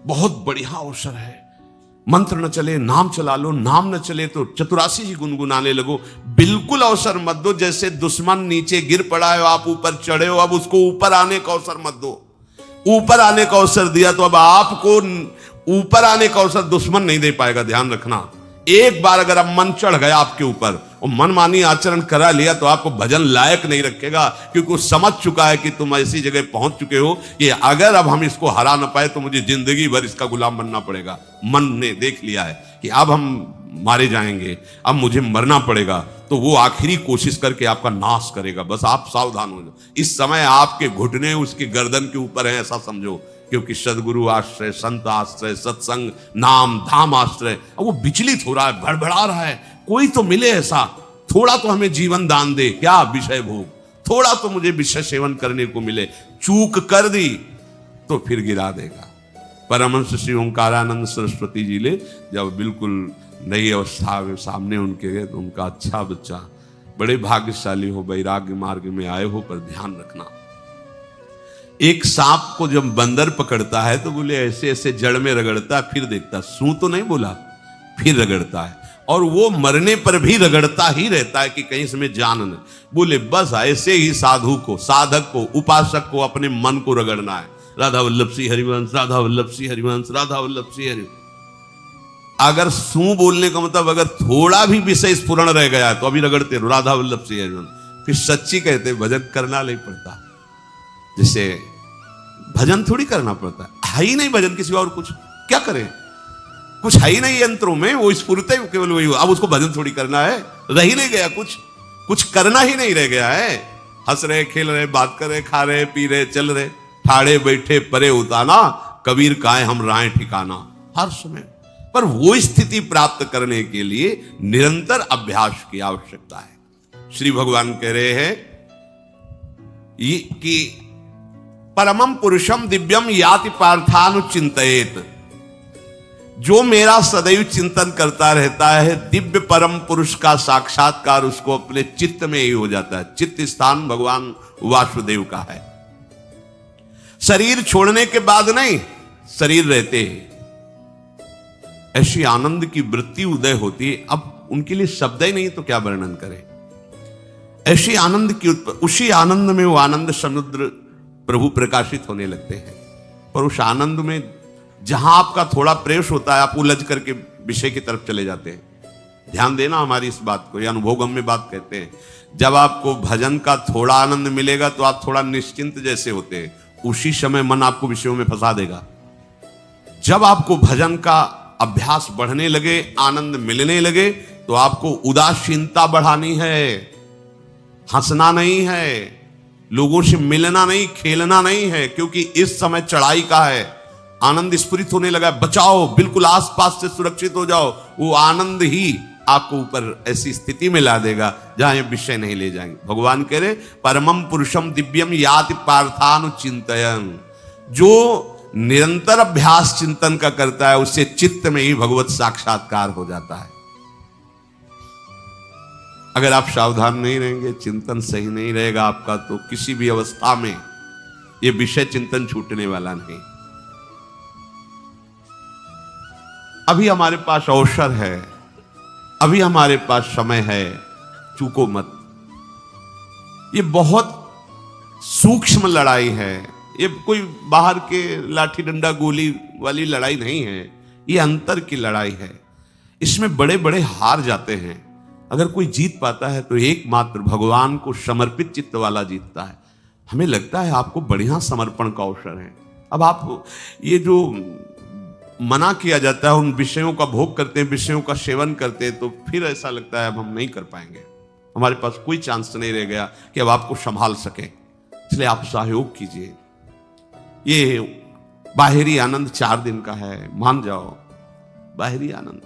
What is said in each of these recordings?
बहुत बढ़िया अवसर है। मंत्र न चले नाम चला लो, नाम न चले तो चतुरासी ही गुनगुनाने लगो। बिल्कुल अवसर मत दो, जैसे दुश्मन नीचे गिर पड़ा है, आप ऊपर चढ़े हो, अब उसको ऊपर आने का अवसर मत दो। ऊपर आने का अवसर दिया तो अब आपको ऊपर आने का अवसर दुश्मन नहीं दे पाएगा। ध्यान रखना, एक बार अगर अब मन चढ़ गया आपके ऊपर और मनमानी आचरण करा लिया तो आपको भजन लायक नहीं रखेगा, क्योंकि वो समझ चुका है कि तुम ऐसी जगह पहुंच चुके हो कि अगर अब हम इसको हरा ना पाए तो मुझे जिंदगी भर इसका गुलाम बनना पड़ेगा। मन ने देख लिया है कि अब हम मारे जाएंगे, अब मुझे मरना पड़ेगा, तो वो आखिरी कोशिश करके आपका नाश करेगा। बस आप सावधान हो जाओ। इस समय आपके घुटने उसकी गर्दन के ऊपर है, ऐसा समझो, क्योंकि सदगुरु आश्रय, संत आश्रय, सत्संग, नाम धाम आश्रय। अब वो विचलित हो रहा है, भड़बड़ा रहा है, कोई तो मिले ऐसा, थोड़ा तो हमें जीवन दान दे, क्या विषय भोग, थोड़ा तो मुझे विषय सेवन करने को मिले। चूक कर दी तो फिर गिरा देगा। परमहंस श्री ओंकारानंद सरस्वती जी ले जब बिल्कुल नई अवस्था में सामने उनके गए तो उनका, अच्छा बच्चा, बड़े भाग्यशाली हो, वैराग्य मार्ग में आए हो, पर ध्यान रखना, एक सांप को जब बंदर पकड़ता है तो बोले ऐसे ऐसे जड़ में रगड़ता है, फिर देखता, सू तो नहीं बोला, फिर रगड़ता है, और वो मरने पर भी रगड़ता ही रहता है कि कहीं इसमें जान न। बोले बस ऐसे ही साधु को, साधक को, उपासक को अपने मन को रगड़ना है। राधा वल्लभ सिंह हरिवंश, राधा वल्लभ सिंह हरिवंश, राधा वल्लभ सिंह हरिवंश। अगर सू बोलने का मतलब अगर थोड़ा भी विषय स्फुरण रह गया तो अभी रगड़ते रहो, राधा वल्लभ सिंह हरिवंश। फिर सच्ची कहते भजन करना नहीं पड़ता। जैसे भजन थोड़ी करना पड़ता है ही नहीं भजन, किसी और कुछ क्या करें, कुछ है ही नहीं यंत्रों में, वो स्फुरते केवल वही। अब उसको भजन थोड़ी करना है, रह ही नहीं गया कुछ करना ही नहीं रह गया है। हंस रहे, खेल रहे, बात कर रहे, खा रहे, पी रहे, चल रहे, ठाड़े बैठे परे उताना, कबीर काहे हम राय ठिकाना, हर समय। पर वो स्थिति प्राप्त करने के लिए निरंतर अभ्यास की आवश्यकता है। श्री भगवान कह रहे हैं कि परमम पुरुषम दिव्यम याति पार्थानुचिंतयेत, जो मेरा सदैव चिंतन करता रहता है, दिव्य परम पुरुष का साक्षात्कार उसको अपने चित्त में ही हो जाता है। चित्त स्थान भगवान वासुदेव का है। शरीर छोड़ने के बाद नहीं, शरीर रहते ऐसी आनंद की वृत्ति उदय होती है। अब उनके लिए शब्द ही नहीं तो क्या वर्णन करें। ऐसी आनंद की उसी आनंद में वो आनंद समुद्र प्रभु प्रकाशित होने लगते हैं। पर उस आनंद में जहां आपका थोड़ा प्रवेश होता है, आप उलझ करके विषय की तरफ चले जाते हैं। ध्यान देना हमारी इस बात को, ये अनुभोगम में बात कहते हैं। जब आपको भजन का थोड़ा आनंद मिलेगा तो आप थोड़ा निश्चिंत जैसे होते हैं, उसी समय मन आपको विषयों में फंसा देगा। जब आपको भजन का अभ्यास बढ़ने लगे, आनंद मिलने लगे, तो आपको उदासीनता बढ़ानी है, हंसना नहीं है, लोगों से मिलना नहीं, खेलना नहीं है, क्योंकि इस समय चढ़ाई का है। आनंद स्फुरित होने लगा, बचाओ, बिल्कुल आसपास से सुरक्षित हो जाओ। वो आनंद ही आपको ऊपर ऐसी स्थिति में ला देगा जहां ये विषय नहीं ले जाएंगे। भगवान कह रहे परमम पुरुषम दिव्यम याति पार्थानुचिंतयन्, जो निरंतर अभ्यास चिंतन का करता है उससे चित्त में ही भगवत साक्षात्कार हो जाता है। अगर आप सावधान नहीं रहेंगे, चिंतन सही नहीं रहेगा आपका, तो किसी भी अवस्था में यह विषय चिंतन छूटने वाला नहीं। अभी हमारे पास अवसर है, अभी हमारे पास समय है, चूको मत। ये बहुत सूक्ष्म लड़ाई है, ये कोई बाहर के लाठी डंडा गोली वाली लड़ाई नहीं है, ये अंतर की लड़ाई है। इसमें बड़े बड़े हार जाते हैं। अगर कोई जीत पाता है तो एकमात्र भगवान को समर्पित चित्त वाला जीतता है। हमें लगता है आपको बढ़िया समर्पण का अवसर है। अब आप ये जो मना किया जाता है, उन विषयों का भोग करते हैं, विषयों का सेवन करते हैं, तो फिर ऐसा लगता है अब हम नहीं कर पाएंगे, हमारे पास कोई चांस नहीं रह गया कि अब आपको संभाल सके। इसलिए आप सहयोग कीजिए। ये बाहरी आनंद 4 दिन का है, मान जाओ, बाहरी आनंद।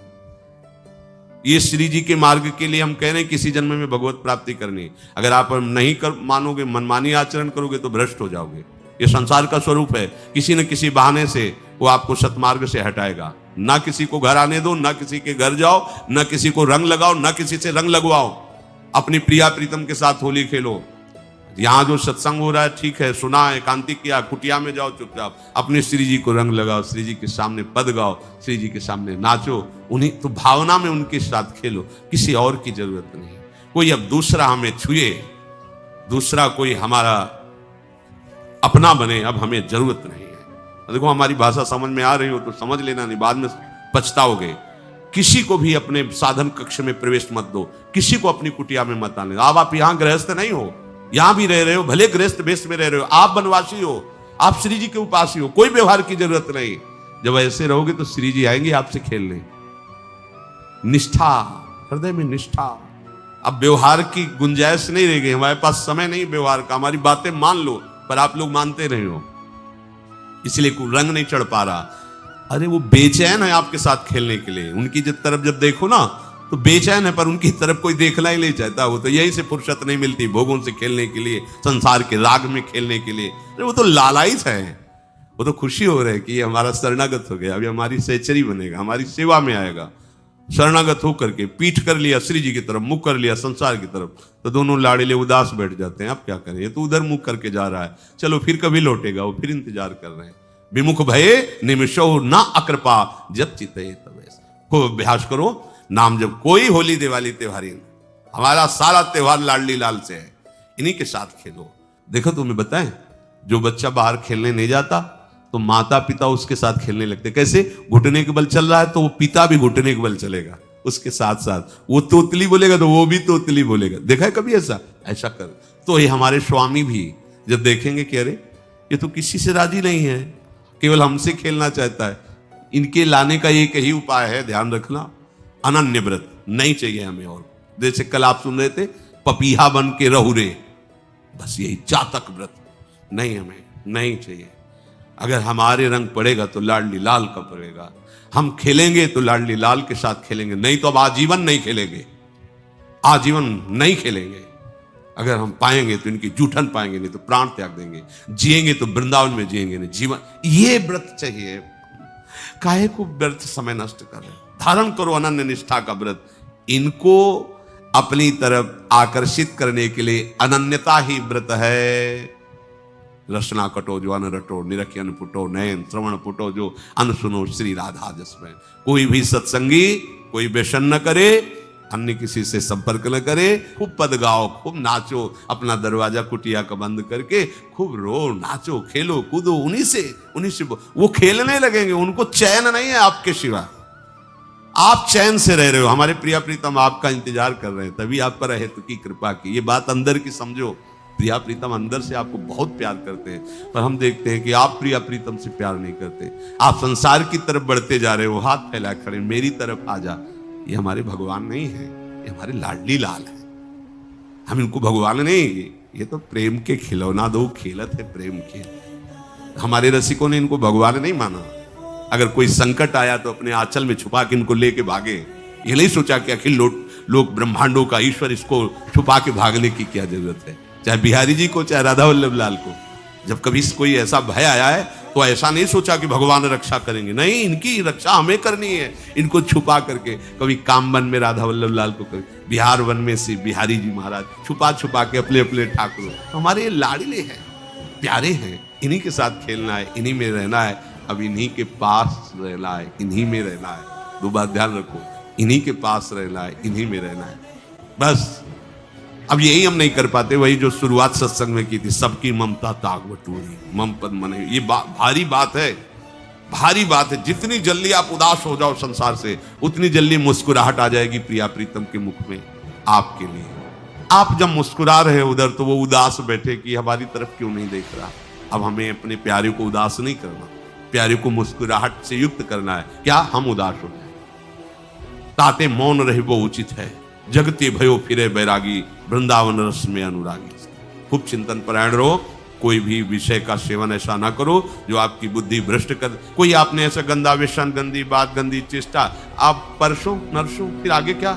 ये श्री जी के मार्ग के लिए हम कह रहे हैं किसी जन्म में भगवत प्राप्ति करनी। अगर आप नहीं कर मानोगे, मनमानी आचरण करोगे तो भ्रष्ट हो जाओगे। ये संसार का स्वरूप है, किसी न किसी बहाने से वो आपको सतमार्ग से हटाएगा। ना किसी को घर आने दो, ना किसी के घर जाओ, ना किसी को रंग लगाओ, ना किसी से रंग लगवाओ। अपनी प्रिया प्रीतम के साथ होली खेलो। यहां जो सत्संग हो रहा है ठीक है, सुना, एकांतिक किया, कुटिया में जाओ चुपचाप, अपने श्री जी को रंग लगाओ, श्री जी के सामने पद गाओ, श्री जी के सामने नाचो, उन्हीं तो भावना में उनके साथ खेलो, किसी और की जरूरत नहीं। कोई अब दूसरा हमें छुए, दूसरा कोई हमारा अपना बने, अब हमें जरूरत नहीं है। देखो हमारी भाषा समझ में आ रही हो तो समझ लेना, नहीं बाद में पछताओगे। किसी को भी अपने साधन कक्ष में प्रवेश मत दो, किसी को अपनी कुटिया में मत आने। अब आप यहां गृहस्थ नहीं हो, यहां भी रह रहे हो, भले गृहस्थ वेश में रह रहे हो, आप वनवासी हो, आप श्री जी के उपासी हो, कोई व्यवहार की जरूरत नहीं। जब ऐसे रहोगे तो श्री जी आएंगे आपसे खेलने। निष्ठा, हृदय में निष्ठा। अब व्यवहार की गुंजाइश नहीं रह गई, हमारे पास समय नहीं व्यवहार का। हमारी बातें मान लो पर आप लोग मानते नहीं हो, इसलिए कोई रंग नहीं चढ़ पा रहा। अरे वो बेचैन है आपके साथ खेलने के लिए, उनकी तरफ जब देखो ना तो बेचैन है, पर उनकी तरफ कोई देखना ही नहीं चाहता। वो तो यही से फुर्सत नहीं मिलती भोगों से खेलने के लिए, संसार के राग में खेलने के लिए। अरे वो तो लालायित है, वो तो खुशी हो रही है कि ये हमारा शरणागत हो गया, अभी हमारी सहचरी बनेगा, हमारी सेवा में आएगा। शरणागत होकर के पीठ कर लिया श्री जी की तरफ, मुख कर लिया संसार की तरफ, तो दोनों लाड़िले उदास बैठ जाते हैं। अब क्या करें, ये तो उधर मुख करके जा रहा है, चलो फिर कभी लौटेगा, वो फिर इंतजार कर रहे हैं। विमुख भये निमिषो ना अकृपा, जब चिते तब ऐसा। खूब अभ्यास करो नाम जब। कोई होली दिवाली त्योहारी, हमारा सारा त्योहार लाडली लाल से है, इन्हीं के साथ खेलो। देखो तुम्हें बताएं, जो बच्चा बाहर खेलने नहीं जाता तो माता पिता उसके साथ खेलने लगते। कैसे? घुटने के बल चल रहा है तो वो पिता भी घुटने के बल चलेगा उसके साथ साथ। वो तोतली बोलेगा तो वो भी तोतली बोलेगा। देखा है कभी ऐसा? ऐसा कर। तो ये हमारे स्वामी भी जब देखेंगे कि अरे ये तो किसी से राजी नहीं है, केवल हमसे खेलना चाहता है, इनके लाने का एक ही उपाय है, ध्यान रखना, अनन्य व्रत नहीं चाहिए हमें। और जैसे कल आप सुन रहे थे, पपीहा बन के रहू रे, बस यही चातक व्रत नहीं, हमें नहीं चाहिए। अगर हमारे रंग पड़ेगा तो लाडली लाल का पड़ेगा, हम खेलेंगे तो लाडली लाल के साथ खेलेंगे, नहीं तो अब आजीवन नहीं खेलेंगे, आजीवन नहीं खेलेंगे। अगर हम पाएंगे तो इनकी जूठन पाएंगे, नहीं तो प्राण त्याग देंगे। जिएंगे तो वृंदावन में जिएंगे, नहीं जीवन। ये व्रत चाहिए। काहे को व्यर्थ समय नष्ट कर रहे? धारण करो अनन्य निष्ठा का व्रत। इनको अपनी तरफ आकर्षित करने के लिए अनन्यता ही व्रत है। रसना कटो जो अन रटो, निरखी अन पुटो, नयन श्रवण पुटो जो अन सुनो, श्री राधा जसमय। कोई भी सत्संगी कोई व्यसन न करे, अन्य किसी से संपर्क न करे, खूब पद गाओ, खूब नाचो, अपना दरवाजा कुटिया का बंद करके खूब रो, नाचो, खेलो, कूदो, उन्हीं से वो खेलने लगेंगे। उनको चैन नहीं है आपके सिवा, आप चैन से रह रहे हो। हमारे प्रिया प्रीतम आपका इंतजार कर रहे हैं, तभी आप पर है तो की कृपा की। ये बात अंदर की समझो। प्रिया प्रीतम अंदर से आपको बहुत प्यार करते हैं, पर हम देखते हैं कि आप प्रिया प्रीतम से प्यार नहीं करते। आप संसार की तरफ बढ़ते जा रहे हो, हाथ फैला खड़े, मेरी तरफ आ जा। ये हमारे भगवान नहीं है, ये हमारे लाडली लाल है। हम इनको भगवान नहीं, ये तो प्रेम के खिलौना दो खेलत है प्रेम के। हमारे रसिकों ने इनको भगवान नहीं माना। अगर कोई संकट आया तो अपने आंचल में छुपा के इनको लेके भागे। ये नहीं सोचा कि अखिल लोक ब्रह्मांडों का ईश्वर, इसको छुपा के भागने की क्या जरूरत है। चाहे बिहारी जी को, चाहे राधा वल्लभ लाल को, जब कभी कोई ऐसा भय आया है तो ऐसा नहीं सोचा कि भगवान रक्षा करेंगे, नहीं, इनकी रक्षा हमें करनी है। इनको छुपा करके, कभी काम वन में राधा वल्लभ लाल को, कभी बिहार वन में से बिहारी जी महाराज, छुपा छुपा के अपने अपने ठाकुर। हमारे लाडले हैं, प्यारे हैं, इन्हीं के साथ खेलना है, इन्हीं में रहना है। अब इन्हीं के पास रहना है, इन्हीं में रहना है। दो बात ध्यान रखो, इन्हीं के पास रहना है, इन्हीं में रहना है, बस। अब यही हम नहीं कर पाते, वही जो शुरुआत सत्संग में की थी, सबकी ममता ताग बटोरी, मम पद मने। ये भारी बात है, भारी बात है। जितनी जल्दी आप उदास हो जाओ संसार से, उतनी जल्दी मुस्कुराहट आ जाएगी प्रिया प्रीतम के मुख में आपके लिए। आप जब मुस्कुरा रहे उधर, तो वो उदास बैठे कि हमारी तरफ क्यों नहीं देख रहा। अब हमें अपने प्यारे को उदास नहीं करना, प्यारे को मुस्कुराहट से युक्त करना है। क्या हम उदास हो जाए? ताते मौन रहे वो उचित है, जगते भयो फिरे बैरागी, वृंदावन रस में अनुरागी। खूब चिंतन परायण रहो, कोई भी विषय का सेवन ऐसा ना करो जो आपकी बुद्धि भ्रष्ट कर। कोई आपने ऐसा गंदा व्यसन, गंदी बात, गंदी चेष्टा, आप परसों नरसों, फिर आगे क्या?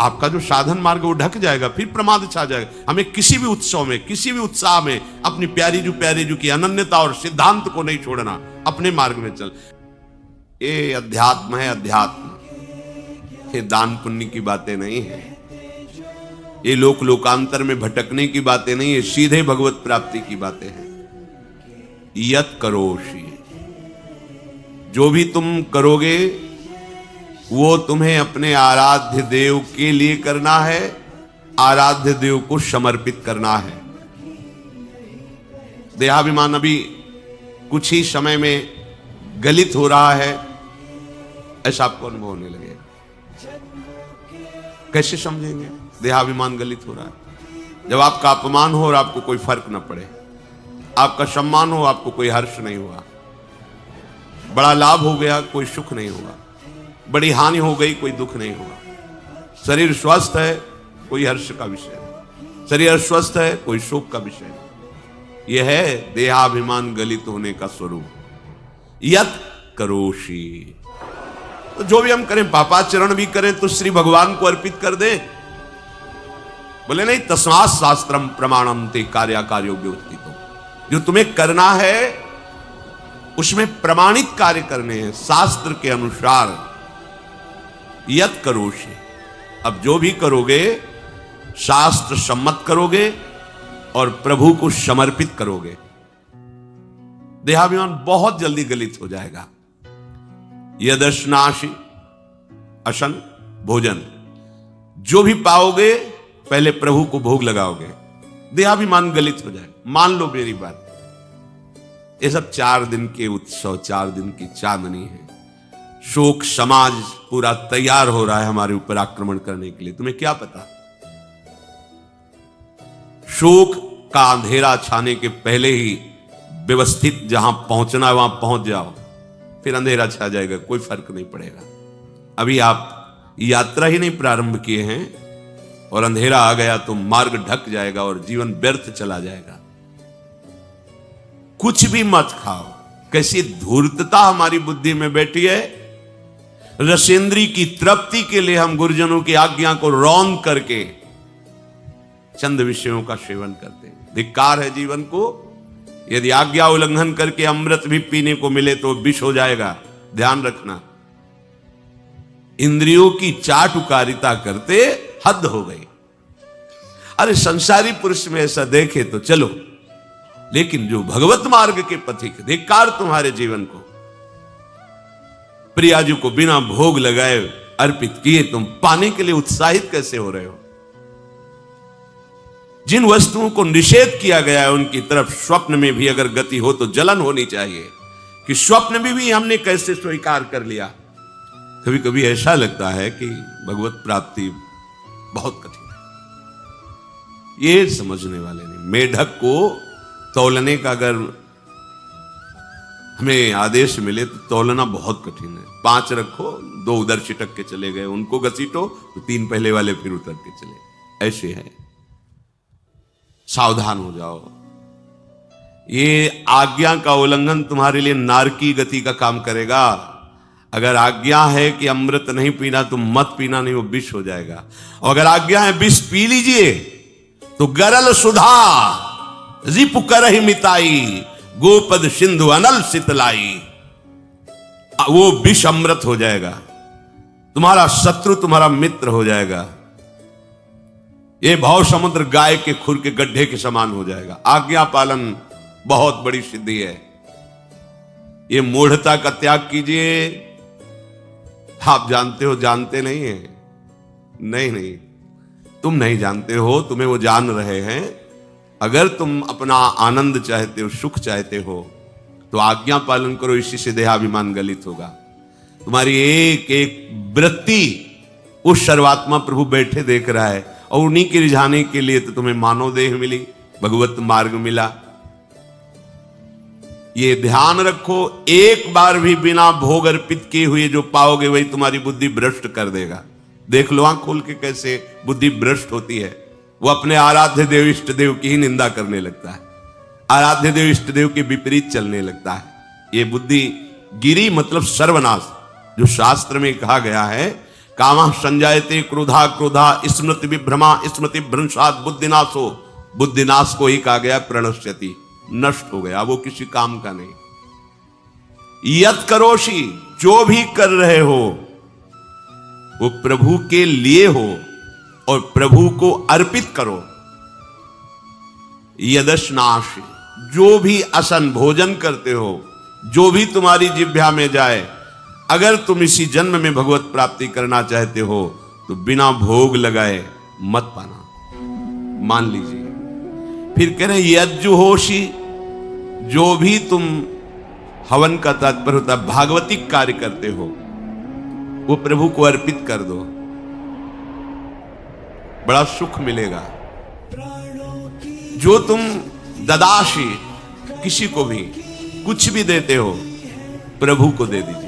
आपका जो साधन मार्ग वो ढक जाएगा, फिर प्रमाद छा जाएगा। हमें किसी भी उत्सव में, किसी भी उत्साह में अपनी प्यारी जो की अनन्यता और सिद्धांत को नहीं छोड़ना, अपने मार्ग में चल। ये अध्यात्म है, अध्यात्म, ये दान पुण्य की बातें नहीं है। ये लोक लोकांतर में भटकने की बातें नहीं है, सीधे भगवत प्राप्ति की बातें हैं। यत करोषि, जो भी तुम करोगे वो तुम्हें अपने आराध्य देव के लिए करना है, आराध्य देव को समर्पित करना है। देहाभिमान अभी कुछ ही समय में गलित हो रहा है, ऐसा आपको अनुभव होने लगेगा। कैसे समझेंगे देहाभिमान गलित हो रहा है? जब आपका अपमान हो और आपको कोई फर्क न पड़े, आपका सम्मान हो, आपको कोई हर्ष नहीं हुआ, बड़ा लाभ हो गया कोई सुख नहीं हुआ, बड़ी हानि हो गई कोई दुख नहीं हुआ, शरीर स्वस्थ है कोई हर्ष का विषय नहीं, शरीर अस्वस्थ है कोई शोक का विषय नहीं। यह है देहाभिमान गलित होने का स्वरूप। यत करोषि, तो जो भी हम करें, पापाचरण भी करें तो श्री भगवान को अर्पित कर दें। बोले नहीं, तस्मात् शास्त्रम प्रमाणम ते कार्याकार्योग्य उत्थितो, जो तुम्हें करना है उसमें प्रमाणित कार्य करने हैं शास्त्र के अनुसार। यत करोषि, अब जो भी करोगे शास्त्र सम्मत करोगे और प्रभु को समर्पित करोगे, देहाभिमान बहुत जल्दी गलित हो जाएगा। यदश्नासि अशन भोजन, जो भी पाओगे पहले प्रभु को भोग लगाओगे, देहाभिमान गलित हो जाए। मान लो मेरी बात, ये सब 4 दिन के उत्सव, 4 दिन की चांदनी है। शोक समाज पूरा तैयार हो रहा है हमारे ऊपर आक्रमण करने के लिए। तुम्हें क्या पता, शोक का अंधेरा छाने के पहले ही व्यवस्थित जहां पहुंचना है वहां पहुंच जाओ, फिर अंधेरा छा जाएगा, कोई फर्क नहीं पड़ेगा। अभी आप यात्रा ही नहीं प्रारंभ किए हैं और अंधेरा आ गया तो मार्ग ढक जाएगा और जीवन व्यर्थ चला जाएगा। कुछ भी मत खाओ। कैसी धूर्तता हमारी बुद्धि में बैठी है। रसेंद्री की तृप्ति के लिए हम गुरुजनों की आज्ञा को रौंद करके चंद विषयों का सेवन करते हैं। धिक्कार है जीवन को। यदि आज्ञा उल्लंघन करके अमृत भी पीने को मिले तो विष हो जाएगा, ध्यान रखना। इंद्रियों की चाटुकारिता करते हद हो गई। अरे संसारी पुरुष में ऐसा देखे तो चलो, लेकिन जो भगवत मार्ग के पथिक, धिक्कार तुम्हारे जीवन को। प्रियाजू को बिना भोग लगाए अर्पित किए तुम पाने के लिए उत्साहित कैसे हो रहे हो? जिन वस्तुओं को निषेध किया गया है उनकी तरफ स्वप्न में भी अगर गति हो तो जलन होनी चाहिए कि स्वप्न में भी हमने कैसे स्वीकार कर लिया। कभी कभी ऐसा लगता है कि भगवत प्राप्ति बहुत कठिन है, ये समझने वाले नहीं। मेढक को तौलने का अगर हमें आदेश मिले तो तौलना बहुत कठिन है। 5 रखो, 2 उधर छिटक के चले गए, उनको घसीटो तो 3 पहले वाले फिर उतर के चले। ऐसे है, सावधान हो जाओ। ये आज्ञा का उल्लंघन तुम्हारे लिए नारकी गति का काम करेगा। अगर आज्ञा है कि अमृत नहीं पीना तो मत पीना, नहीं वो विष हो जाएगा। और अगर आज्ञा है विष पी लीजिए तो गरल सुधा रिपु करहि मिताई, गोपद सिंधु अनल सितलाई, वो विष अमृत हो जाएगा। तुम्हारा शत्रु तुम्हारा मित्र हो जाएगा। ये भाव समुद्र गाय के खुर के गड्ढे के समान हो जाएगा। आज्ञा पालन बहुत बड़ी सिद्धि है। ये मूढ़ता का त्याग कीजिए। आप जानते हो, जानते नहीं है? नहीं, तुम नहीं जानते हो, तुम्हें वो जान रहे हैं। अगर तुम अपना आनंद चाहते हो, सुख चाहते हो तो आज्ञा पालन करो। इसी से देहाभिमान गलित होगा। तुम्हारी एक एक वृत्ति उस सर्वात्मा प्रभु बैठे देख रहा है और उन्हीं के रिझाने के लिए तो तुम्हें मानव देह मिली, भगवत मार्ग मिला। ये ध्यान रखो, एक बार भी बिना भोग अर्पित किए हुए जो पाओगे वही तुम्हारी बुद्धि भ्रष्ट कर देगा। देख लो आंख खोल के कैसे बुद्धि भ्रष्ट होती है। वो अपने आराध्य देव इष्ट देव की ही निंदा करने लगता है, आराध्य देव इष्ट देव के विपरीत चलने लगता है। ये बुद्धि गिरी मतलब सर्वनाश। जो शास्त्र में कहा गया है, कामः संजायते क्रोधा क्रोधा स्मृति विभ्रमा स्मृति भ्रंशात् बुद्धिनाशो, बुद्धिनाश को ही कहा गया प्रणश्यति, नष्ट हो गया, वो किसी काम का नहीं। यत करोषि, जो भी कर रहे हो वो प्रभु के लिए हो, और प्रभु को अर्पित करो। यदश्नाश, जो भी असन भोजन करते हो, जो भी तुम्हारी जिह्वा में जाए, अगर तुम इसी जन्म में भगवत प्राप्ति करना चाहते हो तो बिना भोग लगाए मत पाना, मान लीजिए। फिर कह रहे यज्जुहोषी, जो भी तुम हवन का तात्पर्य होता है भागवतिक कार्य करते हो, वो प्रभु को अर्पित कर दो, बड़ा सुख मिलेगा। जो तुम ददाशी, किसी को भी कुछ भी देते हो, प्रभु को दे दीजिए।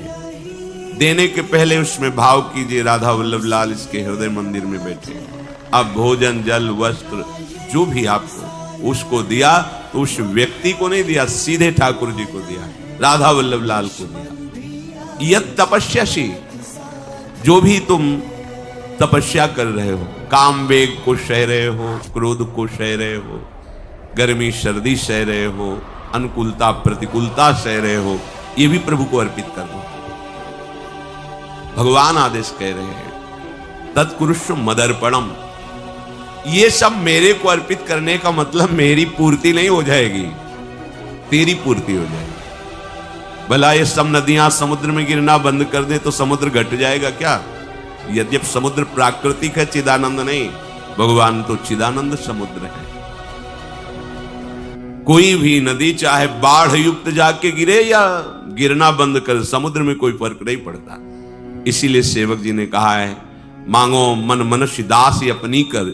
देने के पहले उसमें भाव कीजिए राधा वल्लभ लाल इसके हृदय मंदिर में बैठे। अब भोजन, जल, वस्त्र जो भी आपको उसको दिया तो उस व्यक्ति को नहीं दिया, सीधे ठाकुर जी को दिया, राधा वल्लभ लाल को दिया। यत तपस्यासी, जो भी तुम तपस्या कर रहे हो, काम वेग को सह रहे हो, क्रोध को सह रहे हो, गर्मी सर्दी सह रहे हो, अनुकूलता प्रतिकूलता सह रहे हो, ये भी प्रभु को अर्पित कर दो। भगवान आदेश कह रहे हैं तत्कुरुष्व मदर्पणम, ये सब मेरे को अर्पित करने का मतलब मेरी पूर्ति नहीं हो जाएगी, तेरी पूर्ति हो जाएगी। भला ये सब नदियां समुद्र में गिरना बंद कर दे तो समुद्र घट जाएगा क्या? यद्यप समुद्र प्राकृतिक है, चिदानंद नहीं, भगवान तो चिदानंद समुद्र है। कोई भी नदी चाहे बाढ़ युक्त जाके गिरे या गिरना बंद कर, समुद्र में कोई फर्क नहीं पड़ता। इसीलिए सेवक जी ने कहा है मांगो मन मनुष्य दास अपनी कर,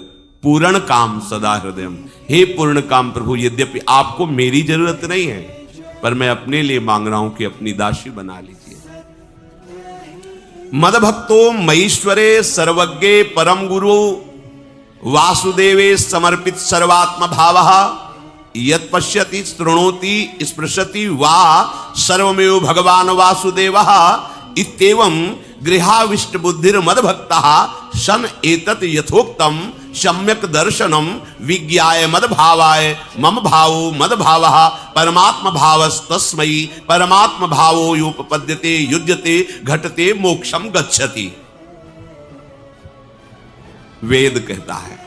पूर्ण काम सदा हृदयम। हे पूर्ण काम प्रभु, यद्यपि आपको मेरी जरूरत नहीं है, पर मैं अपने लिए मांग रहा हूं कि अपनी दासी बना लीजिए। मद भक्तो मईश्वरे सर्वज्ञे परम गुरु वासुदेवे समर्पित सर्वात्म भावः, यत् पश्यति शृणोति स्पृशति वा सर्वमेव भगवान वासुदेवः, इत्येवं गृहाविष्ट बुद्धिर मद भक्तः सन एतत् यथोक्तम सम्यक दर्शनम विज्ञाय मद भावाय मम भावो मद भावः परमात्म भावस्तस्मै परमात्म भावो योपपद्यते युज्यते घटते मोक्षम गच्छति। वेद कहता है,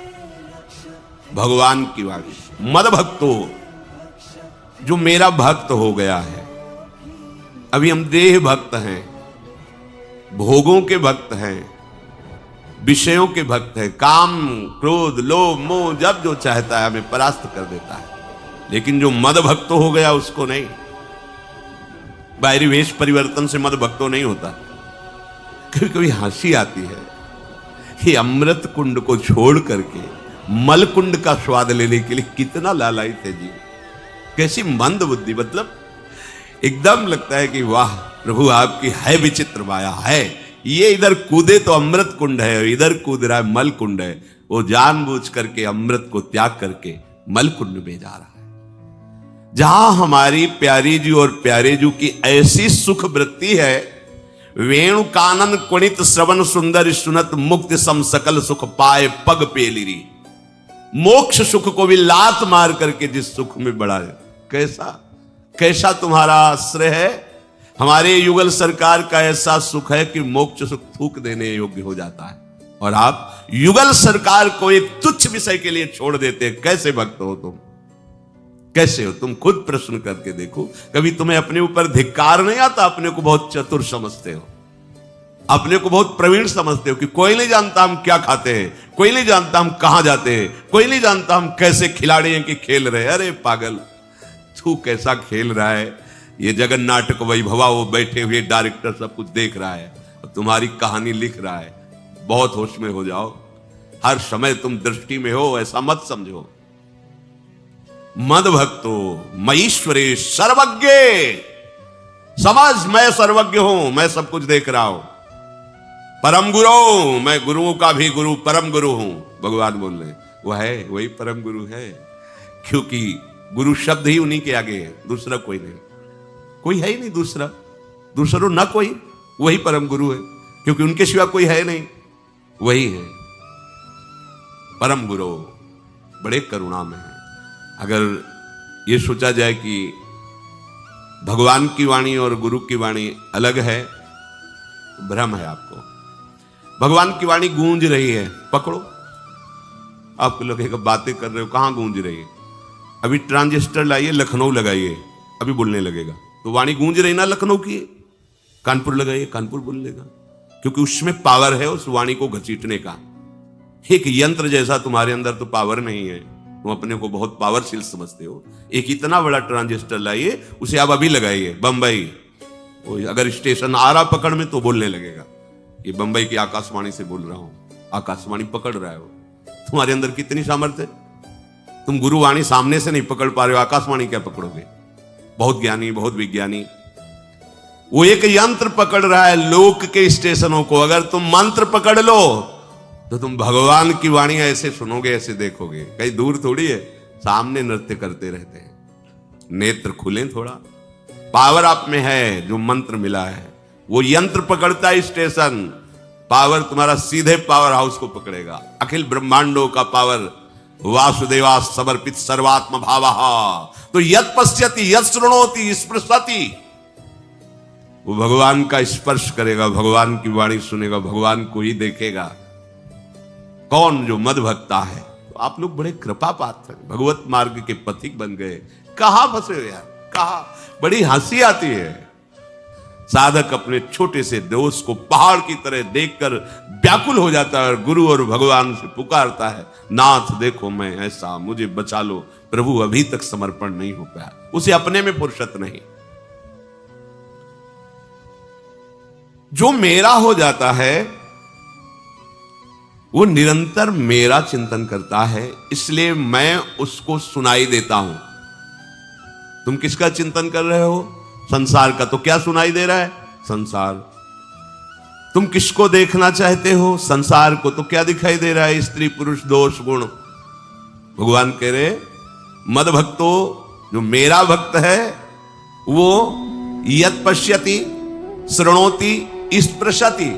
भगवान की वाणी, मद भक्तो, जो मेरा भक्त हो गया है। अभी हम देह भक्त हैं, भोगों के भक्त हैं, विषयों के भक्त हैं, काम क्रोध लोभ मोह जब जो चाहता है हमें परास्त कर देता है। लेकिन जो मद भक्त हो गया उसको नहीं, बाहरी वेश परिवर्तन से मद भक्तो नहीं होता। कभी कभी हंसी आती है कि अमृत कुंड को छोड़ करके मल कुंड का स्वाद लेने के लिए कितना लालायित है जी। कैसी मंद बुद्धि, मतलब एकदम लगता है कि वाह प्रभु आपकी है विचित्र माया है। ये इधर कूदे तो अमृत कुंड है, इधर कूद रहा है मल कुंड है। वो जानबूझ करके अमृत को त्याग करके मल कुंड में जा रहा है, जहां हमारी प्यारी जी और प्यारे जी की ऐसी सुख वृत्ति है। वेणु कानन कुणित श्रवण सुंदर सुनत मुक्ति सम सकल सुख पाए पग पेलिरी। मोक्ष सुख को भी लात मार करके जिस सुख में बढ़ा है, कैसा कैसा तुम्हारा आश्रय है। हमारे युगल सरकार का ऐसा सुख है कि मोक्ष सुख थूक देने योग्य हो जाता है, और आप युगल सरकार को एक तुच्छ विषय के लिए छोड़ देते हैं। कैसे भक्त हो तुम, कैसे हो तुम? खुद प्रश्न करके देखो। कभी तुम्हें अपने ऊपर धिक्कार नहीं आता? अपने को बहुत चतुर समझते हो, अपने को बहुत प्रवीण समझते हो कि कोई नहीं जानता हम क्या खाते हैं, कोई नहीं जानता हम कहां जाते हैं, कोई नहीं जानता हम कैसे खिलाड़ी हैं कि खेल रहे हैं। अरे पागल, तू कैसा खेल रहा है। ये जगन नाटक वैभवा, वो बैठे हुए डायरेक्टर सब कुछ देख रहा है और तुम्हारी कहानी लिख रहा है। बहुत होश में हो जाओ, हर समय तुम दृष्टि में हो, ऐसा मत समझो। मद भक्तो मईश्वरे सर्वज्ञ, समझ मैं सर्वज्ञ हूं, मैं सब कुछ देख रहा हूं। परम गुरु, मैं गुरुओं का भी गुरु, परम गुरु हूं। भगवान बोल रहे वो है, वही परम गुरु है, क्योंकि गुरु शब्द ही उन्हीं के आगे है, दूसरा कोई नहीं, कोई है ही नहीं दूसरा, दूसरा ना कोई, वही परम गुरु है, क्योंकि उनके सिवा कोई है नहीं, वही है परम गुरु। बड़े करुणा में है। अगर ये सोचा जाए कि भगवान की वाणी और गुरु की वाणी अलग है, भ्रम है आपको। भगवान की वाणी गूंज रही है, पकड़ो, आपको लगेगा बातें कर रहे हो, कहाँ गूंज रही है। अभी ट्रांजिस्टर लाइए, लखनऊ लगाइए, अभी बोलने लगेगा। तो वाणी गूंज रही ना लखनऊ की। कानपुर लगाइए, कानपुर बोल लेगा, क्योंकि उसमें पावर है उस वाणी को घसीटने का। एक यंत्र जैसा तुम्हारे अंदर तो पावर नहीं है, तुम अपने को बहुत पावरफुल समझते हो। एक इतना बड़ा ट्रांजिस्टर लाइए, उसे आप अभी लगाइए बंबई, अगर स्टेशन आ रहा पकड़ में तो बोलने लगेगा। ये बंबई की आकाशवाणी से बोल रहा हूं, आकाशवाणी पकड़ रहा है। तुम्हारे अंदर कितनी सामर्थ्य है। तुम गुरुवाणी सामने से नहीं पकड़ पा रहे हो, आकाशवाणी क्या पकड़ोगे। बहुत ज्ञानी, बहुत विज्ञानी, वो एक यंत्र पकड़ रहा है लोक के स्टेशनों को। अगर तुम मंत्र पकड़ लो तो तुम भगवान की वाणी ऐसे सुनोगे, ऐसे देखोगे, कहीं दूर थोड़ी है, सामने नृत्य करते रहते हैं। नेत्र खुले थोड़ा, पावर आप में है, जो मंत्र मिला है वो यंत्र पकड़ता है स्टेशन। पावर तुम्हारा सीधे पावर हाउस को पकड़ेगा। अखिल ब्रह्मांडों का पावर वासुदेवा समर्पित सर्वात्म भावः। तो यत् पश्यति यत् शृणोति स्पृशति, वो भगवान का स्पर्श करेगा, भगवान की वाणी सुनेगा, भगवान को ही देखेगा। कौन? जो मद भक्ता है। तो आप लोग बड़े कृपा पात्र, भगवत मार्ग के पथिक बन गए। कहां फंसे हो यार, कहां। बड़ी हंसी आती है। साधक अपने छोटे से दोष को पहाड़ की तरह देखकर व्याकुल हो जाता है और गुरु और भगवान से पुकारता है, नाथ देखो मैं ऐसा, मुझे बचा लो। प्रभु अभी तक समर्पण नहीं हो पाया, उसे अपने में फुर्सत नहीं। जो मेरा हो जाता है वो निरंतर मेरा चिंतन करता है, इसलिए मैं उसको सुनाई देता हूं। तुम किसका चिंतन कर रहे हो? संसार का। तो क्या सुनाई दे रहा है? संसार। तुम किसको देखना चाहते हो? संसार को। तो क्या दिखाई दे रहा है? स्त्री पुरुष दोष गुण। भगवान कह रहे मद भक्तो, जो मेरा भक्त है वो यत् पश्यति शृणोति स्पृशति।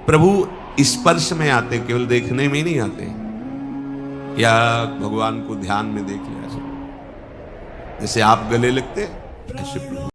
प्रभु स्पर्श में आते, केवल देखने में नहीं आते। क्या भगवान को ध्यान में देख लिया, जैसे आप गले लगते ऐसे